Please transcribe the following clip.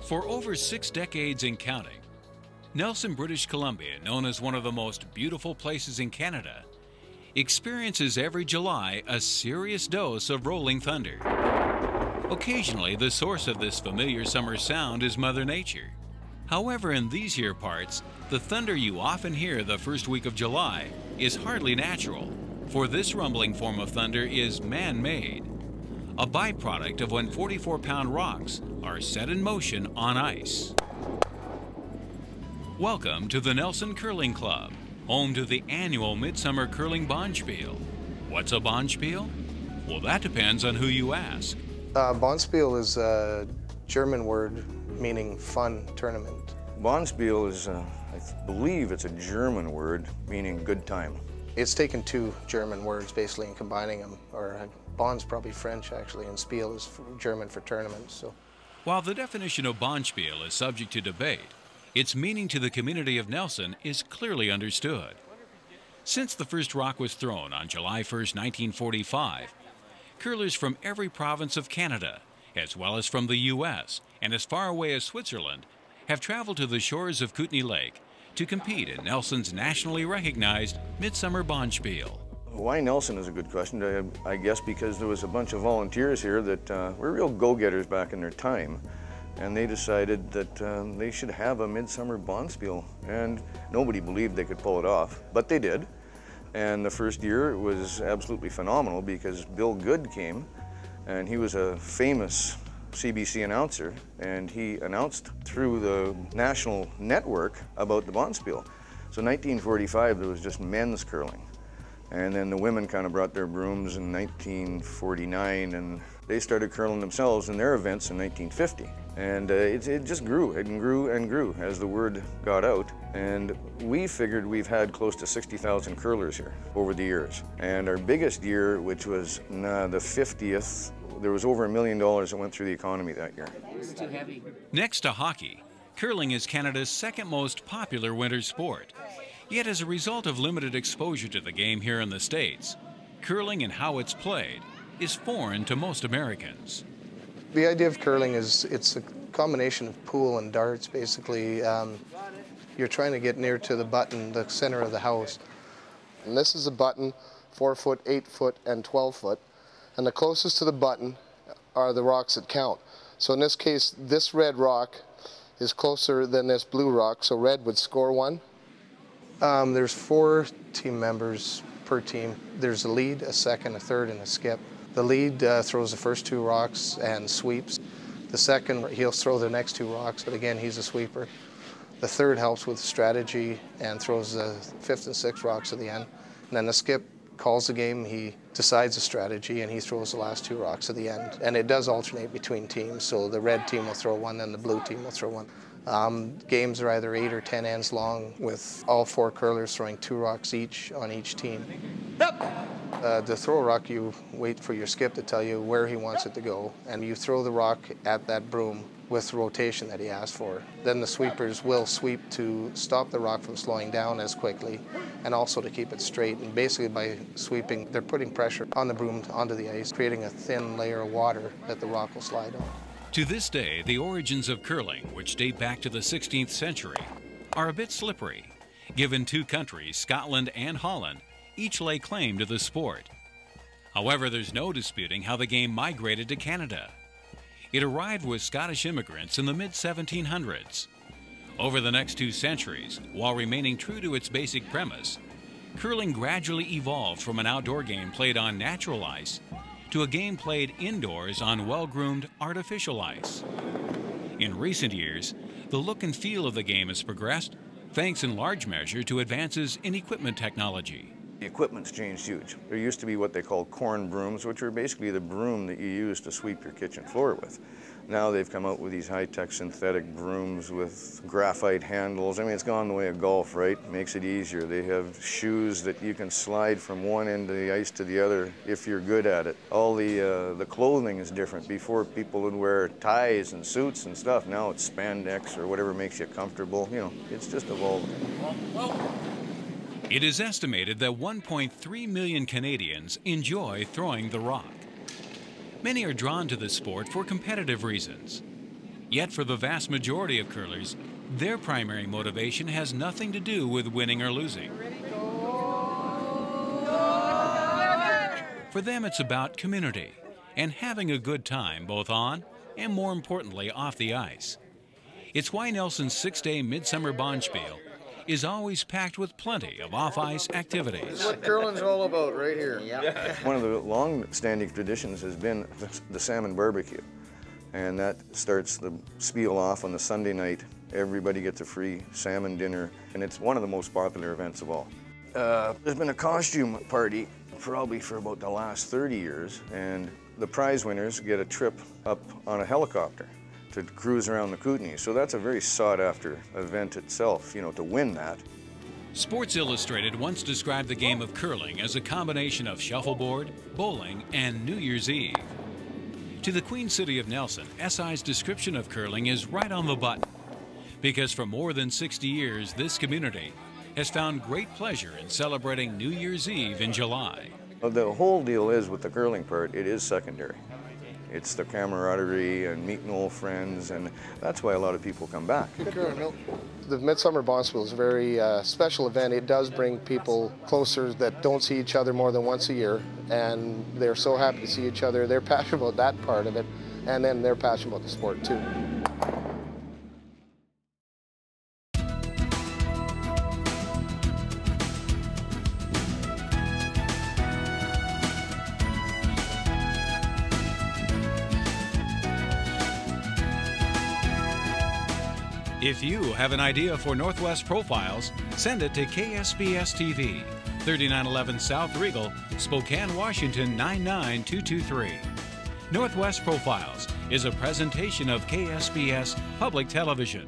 For over 6 decades and counting, Nelson, British Columbia, known as one of the most beautiful places in Canada, experiences every July a serious dose of rolling thunder. Occasionally, the source of this familiar summer sound is Mother Nature. However, in these here parts, the thunder you often hear the first week of July is hardly natural, for this rumbling form of thunder is man-made, a byproduct of when 44-pound rocks are set in motion on ice. Welcome to the Nelson Curling Club, home to the annual Midsummer Curling Bonspiel. What's a Bonspiel? Well, that depends on who you ask. Bonspiel is a German word meaning fun tournament. Bonspiel is, I believe it's a German word meaning good time. It's taken two German words basically and combining them, or Bon's probably French actually, and Spiel is German for tournament. So, while the definition of Bonspiel is subject to debate, its meaning to the community of Nelson is clearly understood. Since the first rock was thrown on July 1st, 1945, curlers from every province of Canada, as well as from the U.S. and as far away as Switzerland, have traveled to the shores of Kootenay Lake to compete in Nelson's nationally recognized Midsummer Bonspiel. Why Nelson is a good question, I guess because there was a bunch of volunteers here that were real go-getters back in their time. And they decided that they should have a Midsummer Bonspiel, and nobody believed they could pull it off, but they did. And the first year was absolutely phenomenal because Bill Good came, and he was a famous CBC announcer, and he announced through the national network about the Bonspiel. So 1945, there was just men's curling. And then the women kind of brought their brooms in 1949, and they started curling themselves in their events in 1950. And it just grew and grew and grew as the word got out. And we figured we've had close to 60,000 curlers here over the years. And our biggest year, which was the 50th, there was over $1 million that went through the economy that year. Too heavy. Next to hockey, curling is Canada's second most popular winter sport. Yet as a result of limited exposure to the game here in the States, curling and how it's played is foreign to most Americans. The idea of curling is it's a combination of pool and darts, basically. You're trying to get near to the button, the center of the house. And this is a button, 4 foot, 8 foot, and 12 foot. And the closest to the button are the rocks that count. So in this case, this red rock is closer than this blue rock, so red would score one. There's 4 team members per team. There's a lead, a second, a third, and a skip. The lead throws the first 2 rocks and sweeps. The second, he'll throw the next 2 rocks, but again, he's a sweeper. The third helps with strategy and throws the 5th and 6th rocks at the end. And then the skip calls the game, he decides the strategy, and he throws the last 2 rocks at the end. And it does alternate between teams, so the red team will throw one, then the blue team will throw one. Games are either 8 or 10 ends long, with all 4 curlers throwing 2 rocks each on each team. To throw a rock, you wait for your skip to tell you where he wants it to go, and you throw the rock at that broom with the rotation that he asked for. Then the sweepers will sweep to stop the rock from slowing down as quickly, and also to keep it straight. And basically by sweeping, they're putting pressure on the broom onto the ice, creating a thin layer of water that the rock will slide on. To this day, the origins of curling, which date back to the 16th century, are a bit slippery, given 2 countries, Scotland and Holland, each lay claim to the sport. However, there's no disputing how the game migrated to Canada. It arrived with Scottish immigrants in the mid-1700s. Over the next 2 centuries, while remaining true to its basic premise, curling gradually evolved from an outdoor game played on natural ice to a game played indoors on well-groomed artificial ice. In recent years, the look and feel of the game has progressed, thanks in large measure to advances in equipment technology. The equipment's changed huge. There used to be what they call corn brooms, which are basically the broom that you use to sweep your kitchen floor with. Now they've come out with these high-tech synthetic brooms with graphite handles. I mean, it's gone the way of golf, right? Makes it easier. They have shoes that you can slide from one end of the ice to the other if you're good at it. All the clothing is different. Before, people would wear ties and suits and stuff. Now it's spandex or whatever makes you comfortable. You know, it's just evolved. It is estimated that 1.3 million Canadians enjoy throwing the rock. Many are drawn to this sport for competitive reasons. Yet for the vast majority of curlers, their primary motivation has nothing to do with winning or losing. For them, it's about community and having a good time both on and, more importantly, off the ice. It's why Nelson's 6-day Midsummer Bonspiel is always packed with plenty of off-ice activities. That's what curling's all about right here. Yeah. One of the long-standing traditions has been the salmon barbecue. And that starts the spiel off on the Sunday night. Everybody gets a free salmon dinner, and it's one of the most popular events of all. There's been a costume party probably for about the last 30 years, and the prize winners get a trip up on a helicopter to cruise around the Kootenay. So that's a very sought-after event itself, you know, to win that. Sports Illustrated once described the game of curling as a combination of shuffleboard, bowling, and New Year's Eve. To the Queen City of Nelson, SI's description of curling is right on the button, because for more than 60 years, this community has found great pleasure in celebrating New Year's Eve in July. The whole deal is, with the curling part, it is secondary. It's the camaraderie and meeting old friends, and that's why a lot people come back. The Midsummer Bonspiel is a very special event. It does bring people closer that don't see each other more than once a year, and they're so happy to see each other. They're passionate about that part of it, and then they're passionate about the sport too. If you have an idea for Northwest Profiles, send it to KSPS TV, 3911 South Regal, Spokane, Washington 99223. Northwest Profiles is a presentation of KSPS Public Television.